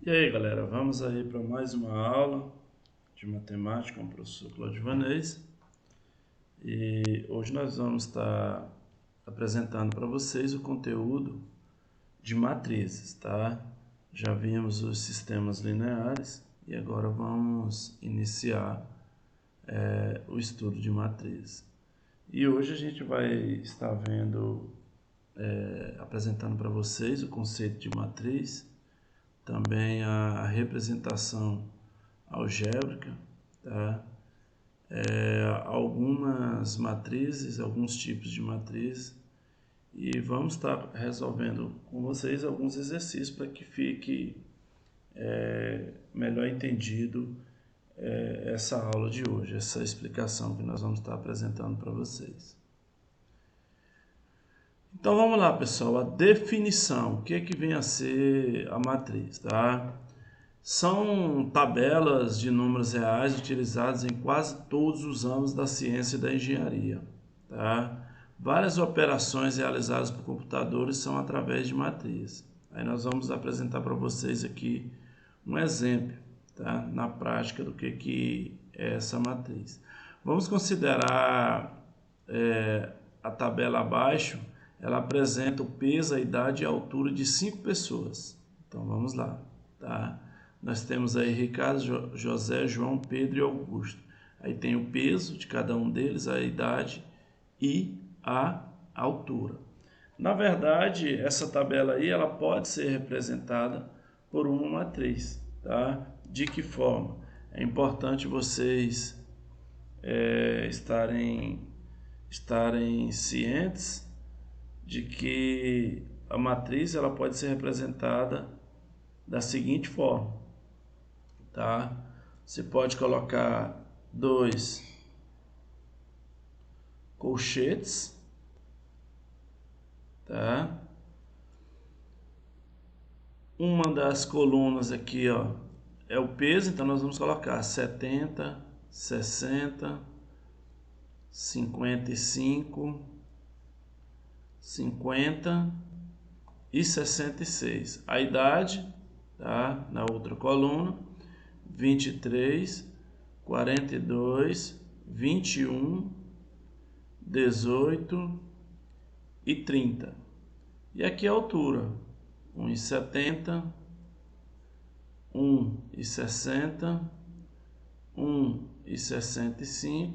E aí, galera, vamos aí para mais uma aula de matemática com o professor Cláudio Vanez. E hoje nós vamos estar apresentando para vocês o conteúdo de matrizes, tá? Já vimos os sistemas lineares e agora vamos iniciar o estudo de matrizes. E hoje a gente vai estar apresentando para vocês o conceito de matriz, também a representação algébrica, tá? Algumas matrizes, alguns tipos de matrizes, e vamos estar resolvendo com vocês alguns exercícios para que fique melhor entendido essa aula de hoje, essa explicação que nós vamos estar apresentando para vocês. Então vamos lá, pessoal, a definição, o que é que vem a ser a matriz, tá? São tabelas de números reais utilizadas em quase todos os ramos da ciência e da engenharia, tá? Várias operações realizadas por computadores são através de matriz. Aí nós vamos apresentar para vocês aqui um exemplo, tá? Na prática do que é essa matriz. Vamos considerar a tabela abaixo. Ela apresenta o peso, a idade e a altura de 5 pessoas. Então vamos lá, tá? Nós temos aí Ricardo, José, João, Pedro e Augusto. Aí tem o peso de cada um deles, a idade e a altura. Na verdade, essa tabela aí ela pode ser representada por uma matriz, tá? De que forma? É importante vocês estarem cientes de que a matriz ela pode ser representada da seguinte forma, tá? Você pode colocar dois colchetes, tá? Uma das colunas aqui, ó, é o peso, então nós vamos colocar 70, 60, 55, 50 e 66. A idade, tá? Na outra coluna, 23, 42, 21, 18 e 30. E aqui a altura, 1,70, 1,60, 1,65,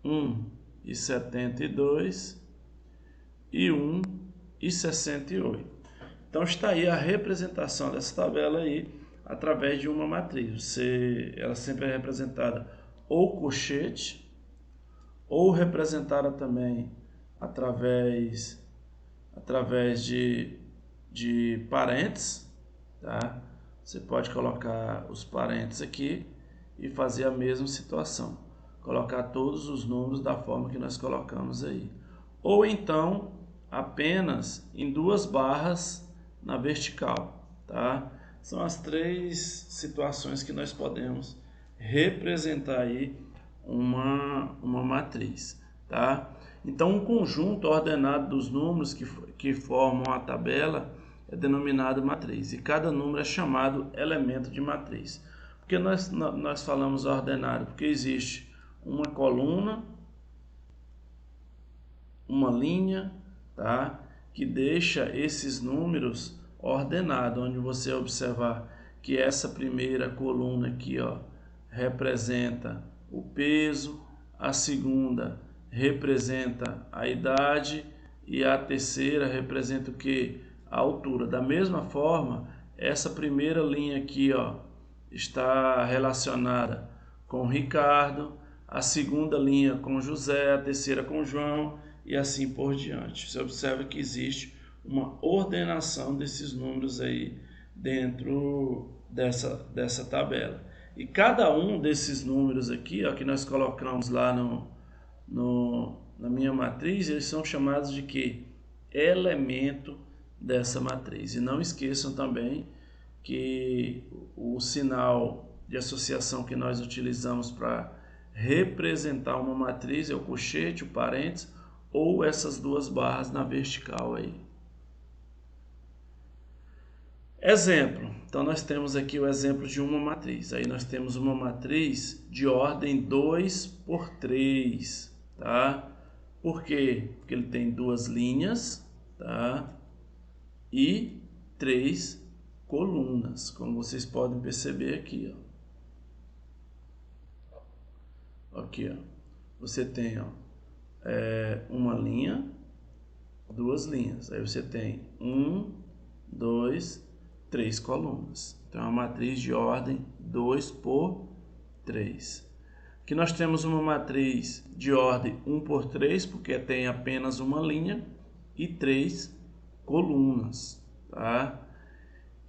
1,72 e 1,68. Então está aí a representação dessa tabela aí através de uma matriz. Ela sempre é representada ou colchete ou representada também através de parênteses, tá? Você pode colocar os parênteses aqui e fazer a mesma situação, colocar todos os números da forma que nós colocamos aí, ou então apenas em duas barras na vertical, tá? São as três situações que nós podemos representar aí uma matriz, tá? Então, um conjunto ordenado dos números que formam a tabela é denominado matriz, e cada número é chamado elemento de matriz. Por que nós falamos ordenado? Porque existe uma coluna, uma linha, tá? Que deixa esses números ordenados, onde você observar que essa primeira coluna aqui, ó, representa o peso, a segunda representa a idade e a terceira representa o que? A altura. Da mesma forma, essa primeira linha aqui, ó, está relacionada com Ricardo, a segunda linha com José, a terceira com João e assim por diante. Você observa que existe uma ordenação desses números aí dentro dessa tabela. E cada um desses números aqui, ó, que nós colocamos lá na minha matriz, eles são chamados de quê? Elemento dessa matriz. E não esqueçam também que o sinal de associação que nós utilizamos para representar uma matriz é o colchete, o parênteses, ou essas duas barras na vertical aí. Exemplo, Então nós temos aqui o exemplo de uma matriz. Aí nós temos uma matriz de ordem 2 por 3, tá? Por quê? Porque ele tem duas linhas, tá? E 3 colunas, como vocês podem perceber aqui, ó. Aqui, ó. Você tem, ó, uma linha, duas linhas. Aí você tem 1, 2, 3 colunas. Então é uma matriz de ordem 2 por 3. Aqui nós temos uma matriz de ordem 1 por 3, porque tem apenas uma linha e 3 colunas, tá?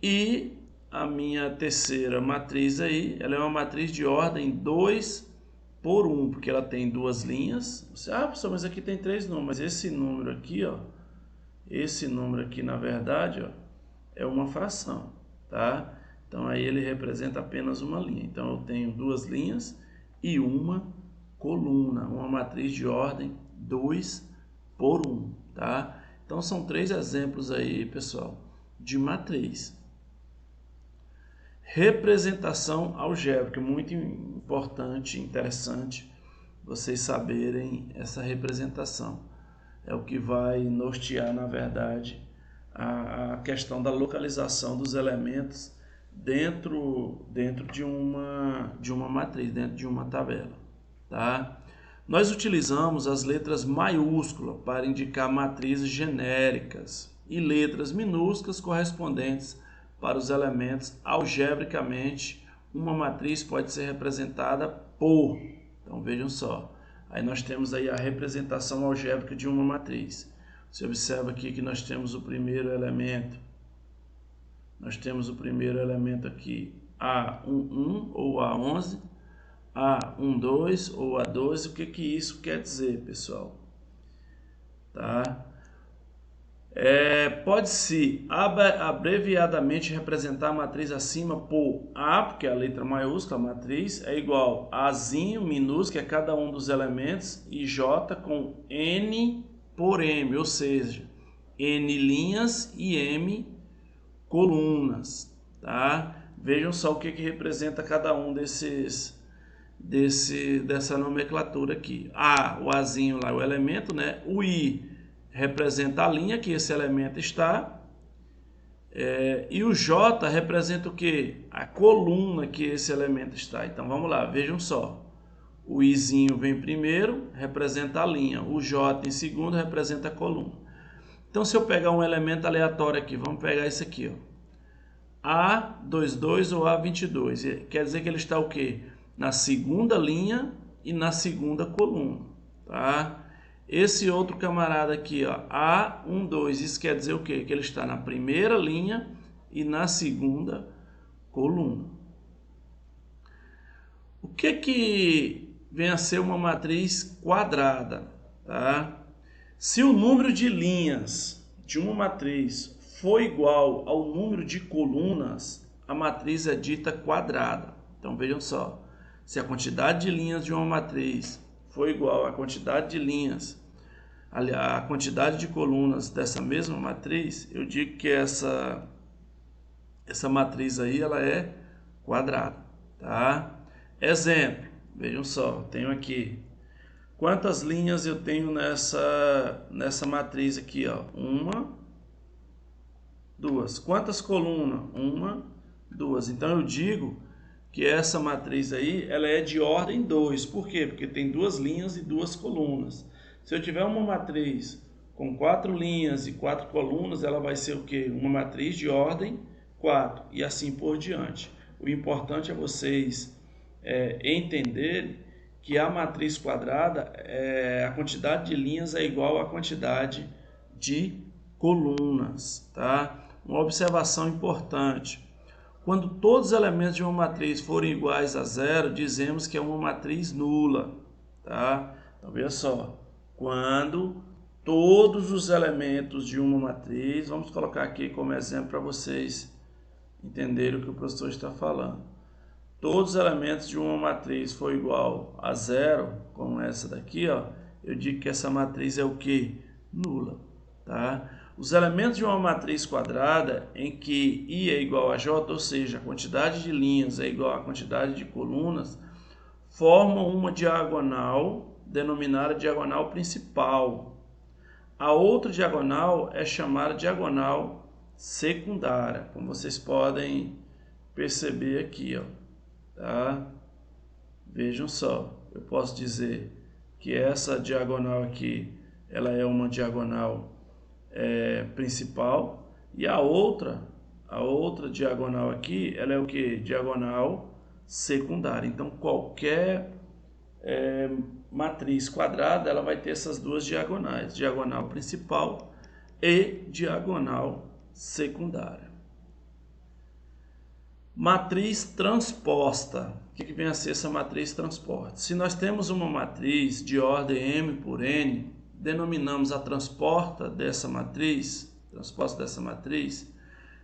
E a minha terceira matriz aí, ela é uma matriz de ordem 2 por 1, porque ela tem duas linhas. Professor, mas aqui tem 3 números. Mas esse número aqui, ó, esse número aqui, na verdade, ó, é uma fração, tá? Então aí ele representa apenas uma linha. Então eu tenho duas linhas e uma coluna, uma matriz de ordem 2 por 1, tá? Então são 3 exemplos aí, pessoal, de matriz. Representação algébrica, muito importante, interessante vocês saberem essa representação. É o que vai nortear, na verdade, a questão da localização dos elementos dentro de uma matriz, dentro de uma tabela, tá? Nós utilizamos as letras maiúsculas para indicar matrizes genéricas e letras minúsculas correspondentes para os elementos. Algebricamente, uma matriz pode ser representada por. Então vejam só, aí nós temos aí a representação algébrica de uma matriz. Você observa aqui que nós temos o primeiro elemento. Nós temos o primeiro elemento aqui, A11 ou A11, A12 ou A12. O que isso quer dizer, pessoal? Tá? Pode-se abreviadamente representar a matriz acima por A, porque é a letra maiúscula, a matriz, é igual a Azinho minúsculo, que é cada um dos elementos, e J com N por M, ou seja, N linhas e M colunas, tá? Vejam só o que representa cada um dessa nomenclatura aqui. O Azinho lá é o elemento, né? O I representa a linha que esse elemento está, e o J representa o que? A coluna que esse elemento está. Então vamos lá, vejam só. O Izinho vem primeiro, representa a linha. O J em segundo representa a coluna. Então se eu pegar um elemento aleatório aqui, vamos pegar esse aqui, ó. A22 ou A22, quer dizer que ele está o quê? Na segunda linha e na segunda coluna, tá? Esse outro camarada aqui, ó, A12, isso quer dizer o quê? Que ele está na primeira linha e na segunda coluna. O que vem a ser uma matriz quadrada, tá? Se o número de linhas de uma matriz for igual ao número de colunas, a matriz é dita quadrada. Então vejam só, se a quantidade de linhas de uma matriz for igual à quantidade de linhas, a quantidade de colunas dessa mesma matriz, eu digo que essa matriz aí ela é quadrada, tá? Exemplo, vejam só, tenho aqui quantas linhas eu tenho nessa matriz aqui, ó? 1, 2. Quantas colunas? 1, 2. Então eu digo que essa matriz aí ela é de ordem 2. Por quê? Porque tem duas linhas e duas colunas. Se eu tiver uma matriz com 4 linhas e 4 colunas, ela vai ser o quê? Uma matriz de ordem 4 e assim por diante. O importante é vocês entenderem que a matriz quadrada, a quantidade de linhas é igual à quantidade de colunas, tá? Uma observação importante. Quando todos os elementos de uma matriz forem iguais a zero, dizemos que é uma matriz nula, tá? Então, veja só. Quando todos os elementos de uma matriz, vamos colocar aqui como exemplo para vocês entenderem o que o professor está falando. Todos os elementos de uma matriz for igual a zero, como essa daqui, ó, eu digo que essa matriz é o que? Nula, tá? Os elementos de uma matriz quadrada em que I é igual a J, ou seja, a quantidade de linhas é igual à quantidade de colunas, formam uma diagonal denominada diagonal principal. A outra diagonal é chamada diagonal secundária, como vocês podem perceber aqui, ó, tá? Vejam só, eu posso dizer que essa diagonal aqui, ela é uma diagonal principal, e a outra diagonal aqui, ela é o que? Diagonal secundária. Então, qualquer matriz quadrada, ela vai ter essas duas diagonais, diagonal principal e diagonal secundária. Matriz transposta. O que vem a ser essa matriz transposta? Se nós temos uma matriz de ordem M por N, denominamos a transposta dessa matriz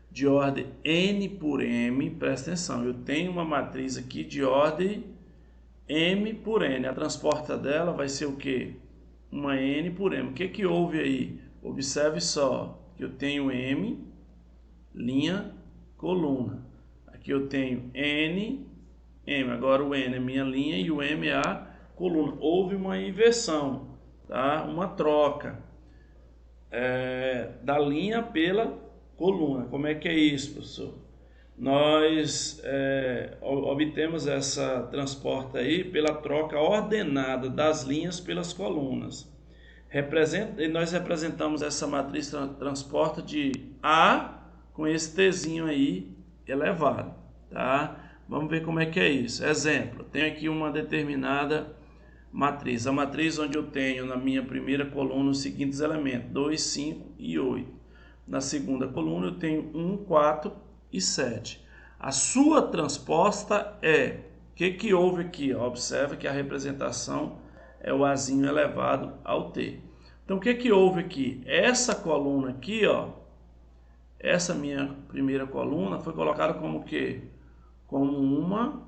de ordem N por M. Presta atenção, eu tenho uma matriz aqui de ordem M por N. A transposta dela vai ser o quê? Uma N por M. O que houve aí? Observe só que eu tenho M, linha, coluna. Aqui eu tenho N, M. Agora o N é minha linha e o M é a coluna. Houve uma inversão, tá? Uma troca da linha pela coluna. Como é que é isso, professor? Nós obtemos essa transposta aí pela troca ordenada das linhas pelas colunas. E nós representamos essa matriz transposta de A com esse Tzinho aí elevado, tá? Vamos ver como é que é isso. Exemplo, eu tenho aqui uma determinada matriz. A matriz onde eu tenho na minha primeira coluna os seguintes elementos, 2, 5 e 8. Na segunda coluna eu tenho 1, 4 e 7. A sua transposta é... O que houve aqui? Observa que a representação é o Azinho elevado ao T. Então, o que houve aqui? Essa coluna aqui, ó, essa minha primeira coluna foi colocada como o quê? Como uma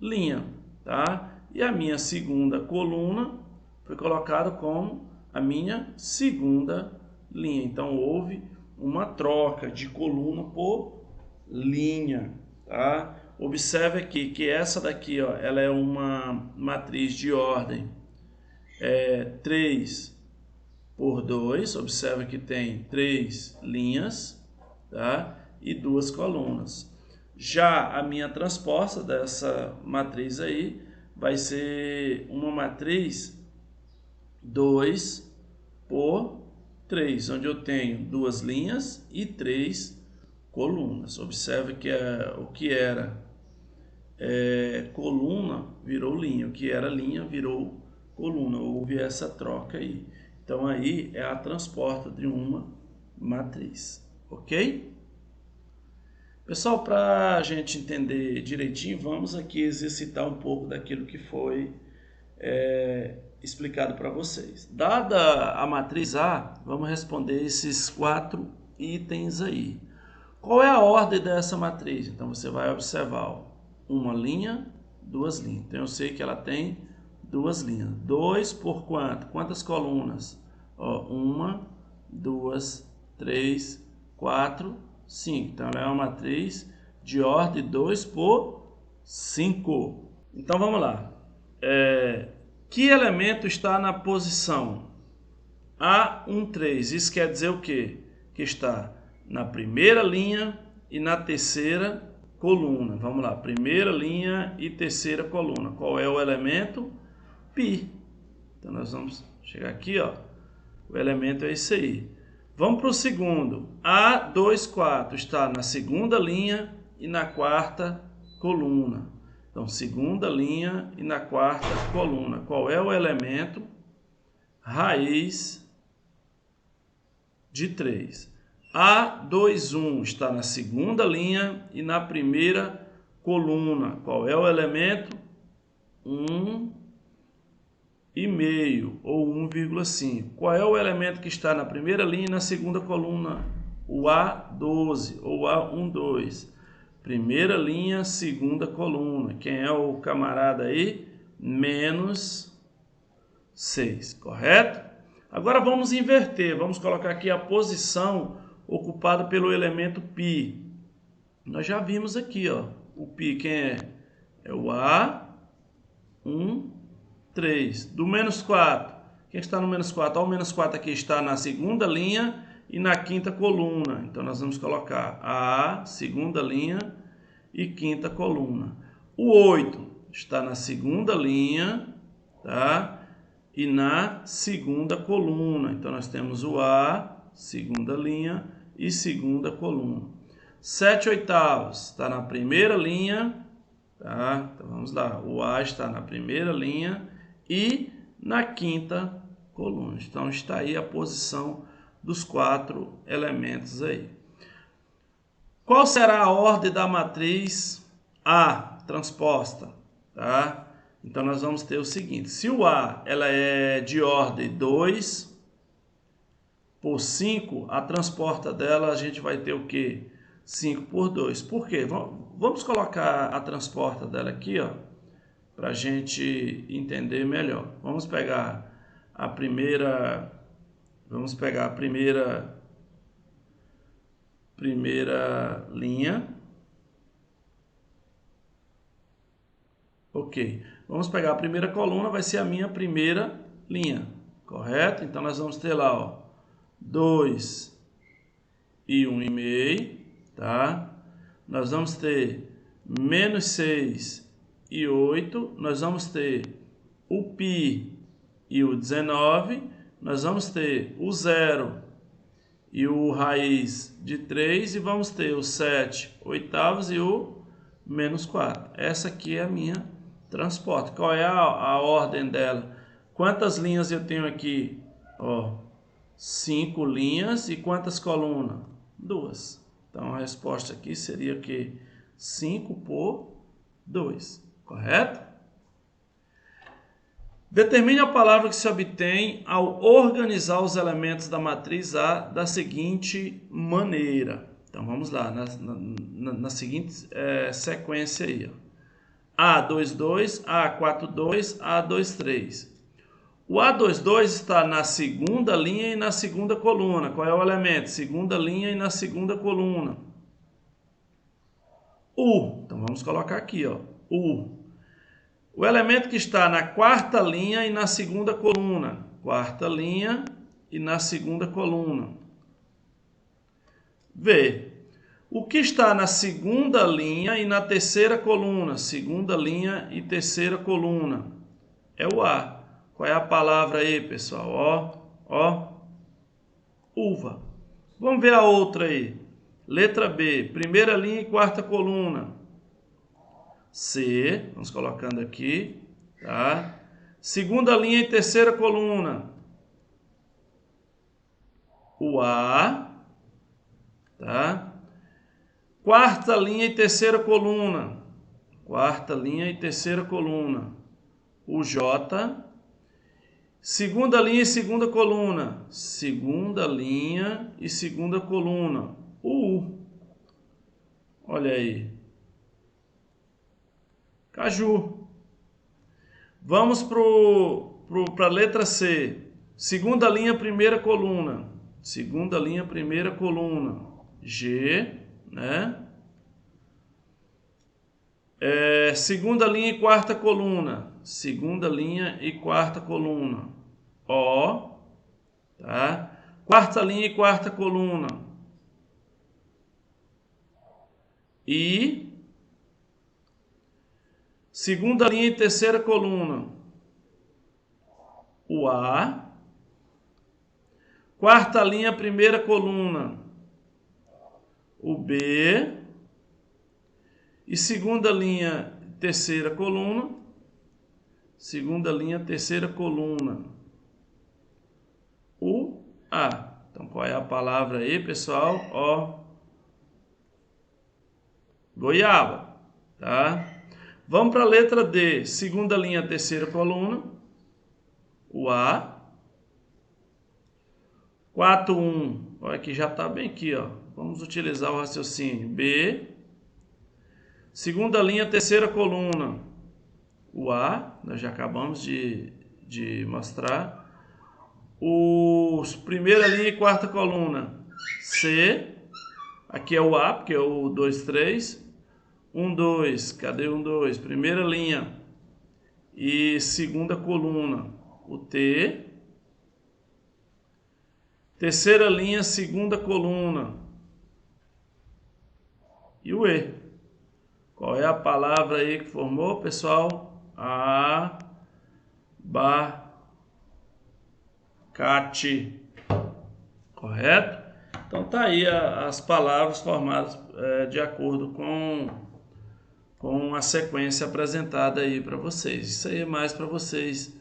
linha, tá? E a minha segunda coluna foi colocada como a minha segunda linha. Então, houve uma troca de coluna por linha, tá? Observe aqui que essa daqui, ó, ela é uma matriz de ordem 3 por 2. Observe que tem 3 linhas, tá? E 2 colunas. Já a minha transposta dessa matriz aí vai ser uma matriz 2 por 3, onde eu tenho 2 linhas e 3 colunas. Observe que o que era coluna virou linha, o que era linha virou coluna. Houve essa troca aí. Então aí é a transposta de uma matriz, ok? Pessoal, para a gente entender direitinho, vamos aqui exercitar um pouco daquilo que foi explicado para vocês. Dada a matriz A, vamos responder esses 4 itens aí. Qual é a ordem dessa matriz? Então você vai observar, ó, uma linha, 2 linhas. Então eu sei que ela tem 2 linhas. 2 por quanto? Quantas colunas? Ó, 1, 2, 3, 4, 5. Então ela é uma matriz de ordem 2 por 5. Então vamos lá. Que elemento está na posição A1, 3? Isso quer dizer o quê? Que está na primeira linha e na terceira coluna. Vamos lá, primeira linha e terceira coluna. Qual é o elemento? Π. Então nós vamos chegar aqui, ó. O elemento é esse aí. Vamos para o segundo. A2, 4 está na segunda linha e na quarta coluna. Então, segunda linha e na quarta coluna. Qual é o elemento? Raiz de 3. A2, 1 está na segunda linha e na primeira coluna. Qual é o elemento? 1,5 ou 1,5. Qual é o elemento que está na primeira linha e na segunda coluna? O A12 ou A12. Primeira linha, segunda coluna. Quem é o camarada aí? -6, correto? Agora vamos inverter, vamos colocar aqui a posição ocupada pelo elemento π. Nós já vimos aqui, ó, o π quem é? É o A, 1, 3. Do menos 4, quem está no menos 4? Ó, o menos 4 aqui está na segunda linha e na quinta coluna. Então nós vamos colocar A, segunda linha e quinta coluna. O 8 está na segunda linha, tá? E na segunda coluna. Então nós temos o A, segunda linha e segunda coluna. 7 oitavos está na primeira linha, tá? Então vamos lá, o A está na primeira linha e na quinta coluna. Então está aí a posição dos 4 elementos aí. Qual será a ordem da matriz A transposta, tá? Então nós vamos ter o seguinte, se o A ela é de ordem 2 por 5, a transposta dela a gente vai ter o quê? 5 por 2. Por quê? Vamos colocar a transporta dela aqui, ó, para a gente entender melhor. Vamos pegar a primeira linha. Ok. Vamos pegar a primeira coluna, vai ser a minha primeira linha, correto? Então nós vamos ter lá, ó, 2 e 1,5, tá? Nós vamos ter menos 6 e 8, nós vamos ter o π e o 19, nós vamos ter o 0 e o raiz de 3 e vamos ter o 7 oitavos e o menos 4. Essa aqui é a minha transporte. Qual é a ordem dela? Quantas linhas eu tenho aqui? Ó, 5 linhas e quantas colunas? 2. Então a resposta aqui seria o quê? 5 por 2, correto? Determine a palavra que se obtém ao organizar os elementos da matriz A da seguinte maneira. Então vamos lá, na seguinte sequência aí, ó. A22, A42, A23. O A22 está na segunda linha e na segunda coluna. Qual é o elemento? Segunda linha e na segunda coluna. U. Então vamos colocar aqui, ó, U. O elemento que está na quarta linha e na segunda coluna. Quarta linha e na segunda coluna. V. O que está na segunda linha e na terceira coluna? Segunda linha e terceira coluna. É o A. Qual é a palavra aí, pessoal? Ó. Uva. Vamos ver a outra aí. Letra B. Primeira linha e quarta coluna. C. Vamos colocando aqui, tá? Segunda linha e terceira coluna. O A. Tá? Quarta linha e terceira coluna. Quarta linha e terceira coluna. O J. Segunda linha e segunda coluna. Segunda linha e segunda coluna. O U. Olha aí. Caju. Vamos para a letra C. Segunda linha, primeira coluna. Segunda linha, primeira coluna. G, né? Segunda linha e quarta coluna. Segunda linha e quarta coluna. O, tá? Quarta linha e quarta coluna. I. Segunda linha e terceira coluna. O A. Quarta linha, primeira coluna. O B. E segunda linha, terceira coluna. Segunda linha, terceira coluna. O A. Então, qual é a palavra aí, pessoal? Ó. Goiaba. Tá? Vamos para a letra D. Segunda linha, terceira coluna. O A. 4, 1. Olha que já está bem aqui, ó. Vamos utilizar o raciocínio. B. Segunda linha, terceira coluna. O A, nós já acabamos de mostrar. Primeira linha e quarta coluna, C. Aqui é o A, porque é o 2, 3. 1, 2. Cadê 1, 2? Primeira linha e segunda coluna, o T. Terceira linha, segunda coluna e o E. Qual é a palavra aí que formou, pessoal? Abacate. Correto? Então tá aí as palavras formadas de acordo com a sequência apresentada aí para vocês. Isso aí é mais para vocês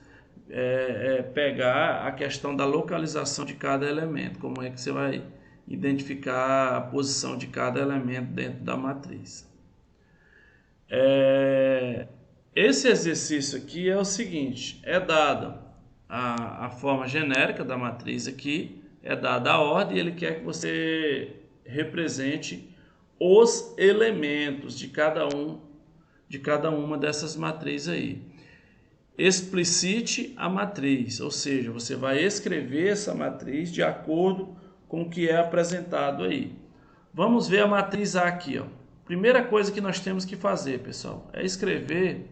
pegar a questão da localização de cada elemento, como é que você vai identificar a posição de cada elemento dentro da matriz. Esse exercício aqui é o seguinte, é dada a forma genérica da matriz aqui, é dada a ordem e ele quer que você represente os elementos de cada uma dessas matrizes aí. Explicite a matriz, ou seja, você vai escrever essa matriz de acordo com o que é apresentado aí. Vamos ver a matriz A aqui, ó. Primeira coisa que nós temos que fazer, pessoal, é escrever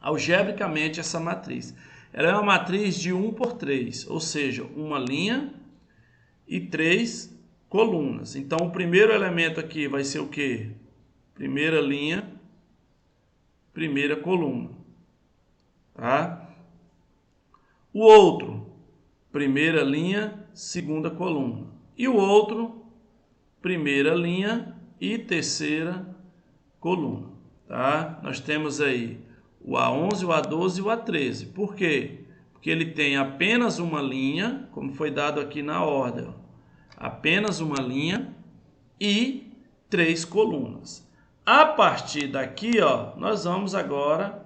algebricamente essa matriz. Ela é uma matriz de 1 por 3, ou seja, uma linha e 3 colunas. Então, o primeiro elemento aqui vai ser o quê? Primeira linha, primeira coluna. Tá? O outro, primeira linha, segunda coluna. E o outro, primeira linha e terceira coluna. Tá? Nós temos aí o A11, o A12 e o A13. Por quê? Porque ele tem apenas uma linha, como foi dado aqui na ordem. Ó. Apenas uma linha e 3 colunas. A partir daqui, ó, nós vamos agora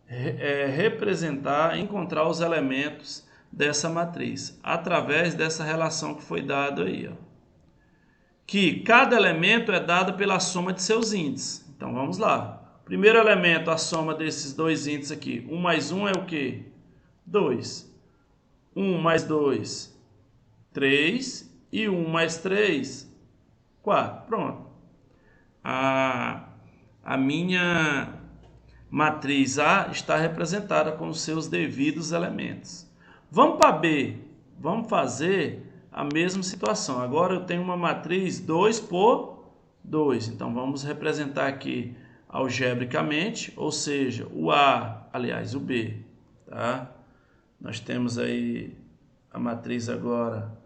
representar, encontrar os elementos dessa matriz, através dessa relação que foi dada aí, ó. Que cada elemento é dado pela soma de seus índices. Então vamos lá. Primeiro elemento, a soma desses dois índices aqui. 1 mais 1 é o quê? 2. 1 mais 2, 3. E 1 mais 3, 4. Pronto. A minha matriz A está representada com os seus devidos elementos. Vamos para B. Vamos fazer a mesma situação. Agora eu tenho uma matriz 2 por 2. Então vamos representar aqui algebricamente, ou seja, o A, aliás, o B. Tá? Nós temos aí a matriz agora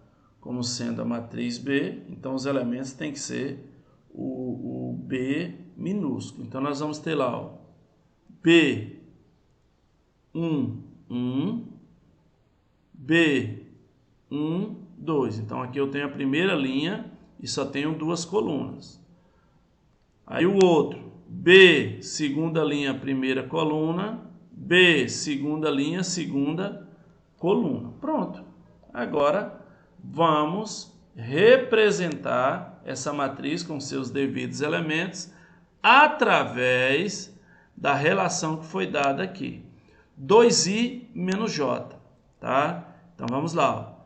como sendo a matriz B. Então os elementos têm que ser o B minúsculo. Então nós vamos ter lá, ó, B, 1, 1, B, 1, 2. Então aqui eu tenho a primeira linha e só tenho 2 colunas. Aí o outro, B, segunda linha, primeira coluna, B, segunda linha, segunda coluna. Pronto. Agora vamos representar essa matriz com seus devidos elementos através da relação que foi dada aqui. 2i menos j, tá? Então vamos lá.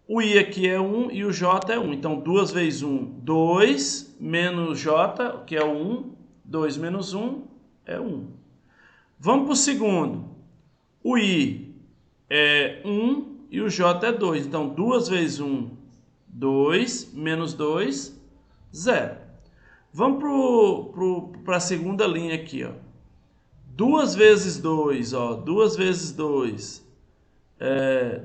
Ó. O i aqui é 1 e o j é 1. Então 2 vezes 1, 2 menos j, que é o 1. 2 menos 1 é 1. Vamos para o segundo. O i é 1 e o j é 2. Então 2 vezes 1, 2 menos 2, 0. Vamos para a segunda linha aqui, ó. 2 vezes 2, ó, 2 vezes 2,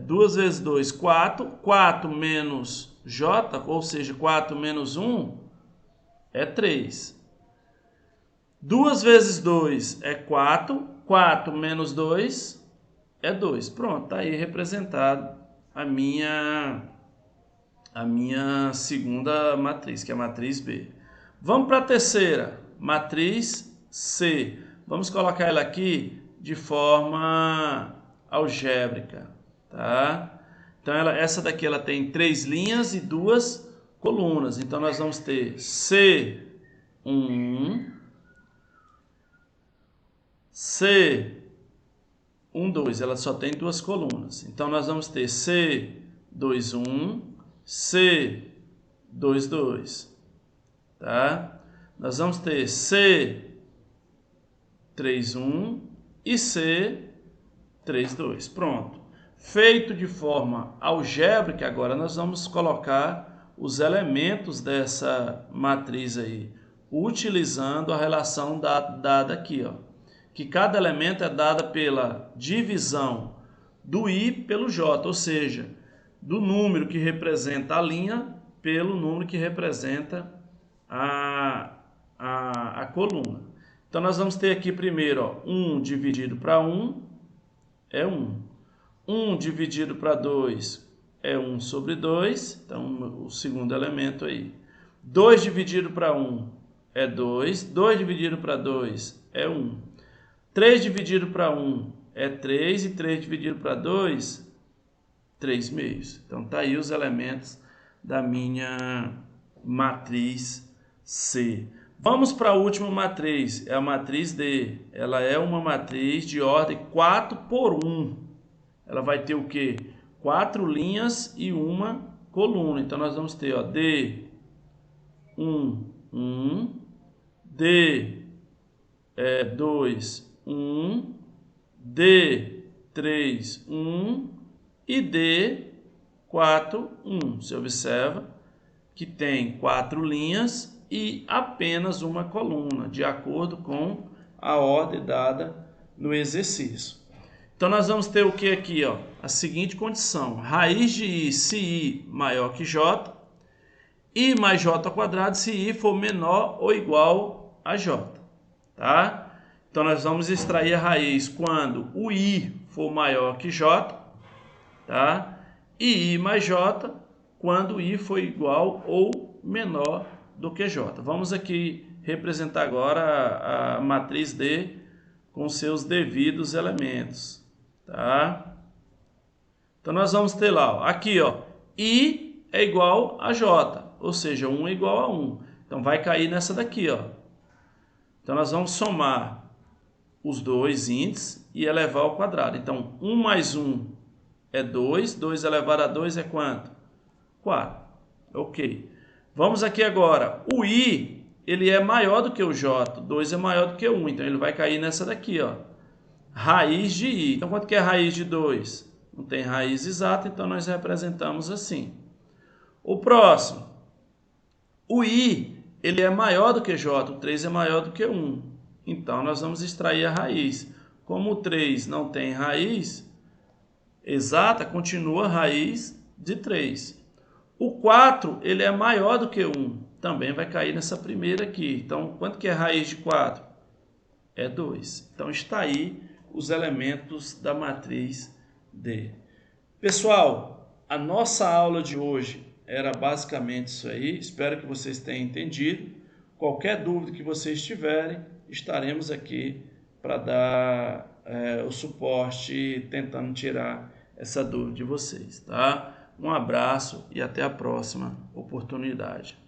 2 vezes 2, 4, 4 menos j, ou seja, 4 menos 1 é 3. 2 vezes 2 é 4, 4 menos 2 é 2. Pronto, está aí representado a minha segunda matriz, que é a matriz B. Vamos para a terceira, matriz C. Vamos colocar ela aqui de forma algébrica, tá? Então essa daqui ela tem 3 linhas e 2 colunas. Então nós vamos ter C1, C1, 1, 2. Ela só tem duas colunas. Então, nós vamos ter C2, 1, C2, 2. Tá? Nós vamos ter C3, 1 e C3, 2. Pronto. Feito de forma algébrica, agora nós vamos colocar os elementos dessa matriz aí, utilizando a relação dada aqui, ó, que cada elemento é dada pela divisão do I pelo J, ou seja, do número que representa a linha pelo número que representa a coluna. Então, nós vamos ter aqui primeiro, ó, 1 dividido para 1 é 1. 1 dividido para 2 é 1 sobre 2, então o segundo elemento aí. 2 dividido para 1 é 2, 2 dividido para 2 é 1. 3 dividido para 1 é 3 e 3 dividido para 2, 3 meios. Então tá aí os elementos da minha matriz C. Vamos para a última matriz, é a matriz D. Ela é uma matriz de ordem 4 por 1. Ela vai ter o quê? 4 linhas e uma coluna. Então, nós vamos ter, ó, D1, 1, D2, 1, D3, 1 e D4, 1. Você observa que tem 4 linhas e apenas uma coluna, de acordo com a ordem dada no exercício. Então, nós vamos ter o que aqui, ó? A seguinte condição: raiz de I se I maior que J, I mais J ao quadrado se I for menor ou igual a J, tá? Então, nós vamos extrair a raiz quando o I for maior que J, tá? E I mais J quando I for igual ou menor do que J. Vamos aqui representar agora a matriz D com seus devidos elementos, tá? Então, nós vamos ter lá, ó, aqui, ó, I é igual a J, ou seja, 1 é igual a 1. Então, vai cair nessa daqui, ó. Então, nós vamos somar os dois índices e elevar ao quadrado. Então, 1 mais 1 é 2, 2 elevado a 2 é quanto? 4. Ok. Vamos aqui agora, o I, ele é maior do que o J, 2 é maior do que 1, então ele vai cair nessa daqui, ó. Raiz de I. Então, quanto que é a raiz de 2? Não tem raiz exata, então nós representamos assim. O próximo, o I, ele é maior do que J, o 3 é maior do que 1. Então, nós vamos extrair a raiz. Como o 3 não tem raiz exata, continua a raiz de 3. O 4, ele é maior do que 1. Também vai cair nessa primeira aqui. Então, quanto que é a raiz de 4? É 2. Então, está aí os elementos da matriz D. Pessoal, a nossa aula de hoje era basicamente isso aí. Espero que vocês tenham entendido. Qualquer dúvida que vocês tiverem, estaremos aqui para dar o suporte, tentando tirar essa dúvida de vocês, tá? Um abraço e até a próxima oportunidade.